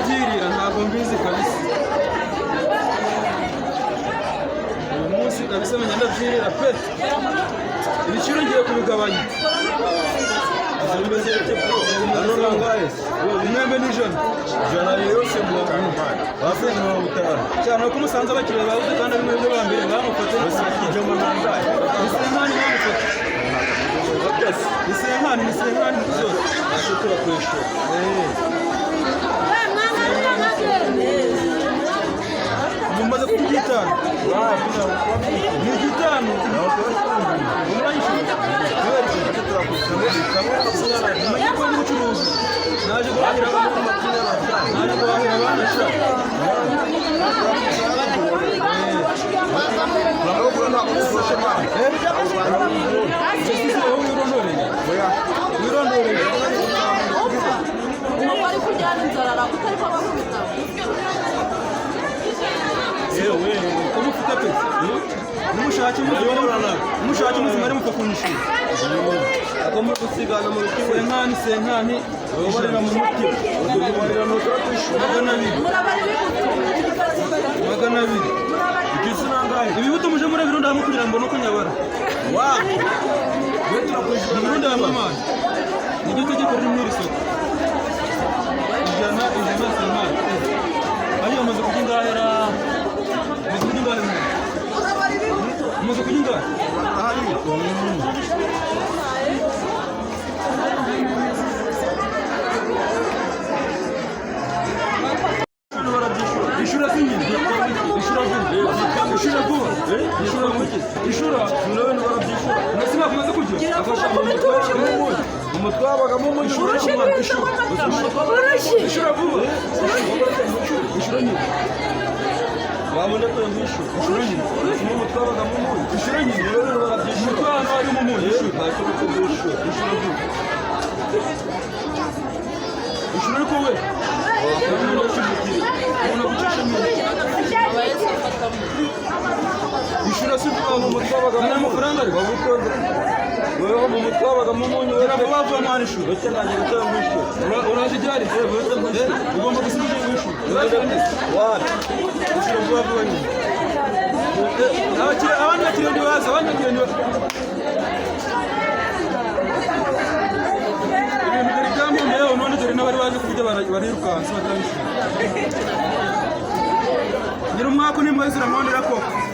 kubyirira ntabwo mbizi kabisa. Uyu munsi kabisa menya ndabyirira pe. Ibiciro ngiye kubigabanya. Hano nangaye. Imyembe n'ijana. Ijana yose mwakana. Bafite mirongo itanu. Cyane ko musanze abakiriya babuze kandi ari mwebwe ba mbere bamufate. Ijana nangaye. Isenkani bamufate. Isenkani zose. Ashobora kwishura. Mumaze kugitana. Ni gitano. Naje guhahira abana sha. Umushaki muzima ari mufakunisha. Agomba gusigana mu rukiwe senkani ubarira mu muti. Ubarira no turashura magana abiri. Igisi nangaye. Ibibuto muje muri birundo hamwe kugira ngo no kunyabara. Wa. Birundo hamwe. Nijye tegeko riri muri soko. Ijana senkani. Ayo amaze kugindahera. Muzo kujinga. Ishura singi. Ishura. None barabyishura. Nasima kumaze kujya. Afasha umutwabaga mu ishura. Ishura vuba. Ishura ni. Wabona ko yishu. Ishura ni. Umutwabaga mu ishura ni. None barabyishura. Umutwaba ari mu ishura. Ntacyo kubyishura. Ishura vuba. Ishura ko we. Ishura si mu mutwabaga mu mafaranga ari babutonda. Wewe mu mutwabaga mu munyu wera bava mu ishura. Bacyo naje gutanga ishura. Uraje jari? Ugomba gusinya ishura. Wapi? Ishura bava ni. Abandi bakiriye ndibaza, abandi bakiriye ndibaza. Ibintu biri byamuye none dore n'abari baje kujya barirukansa batangishije. Nyirumwako ni mwezi ramondera koko.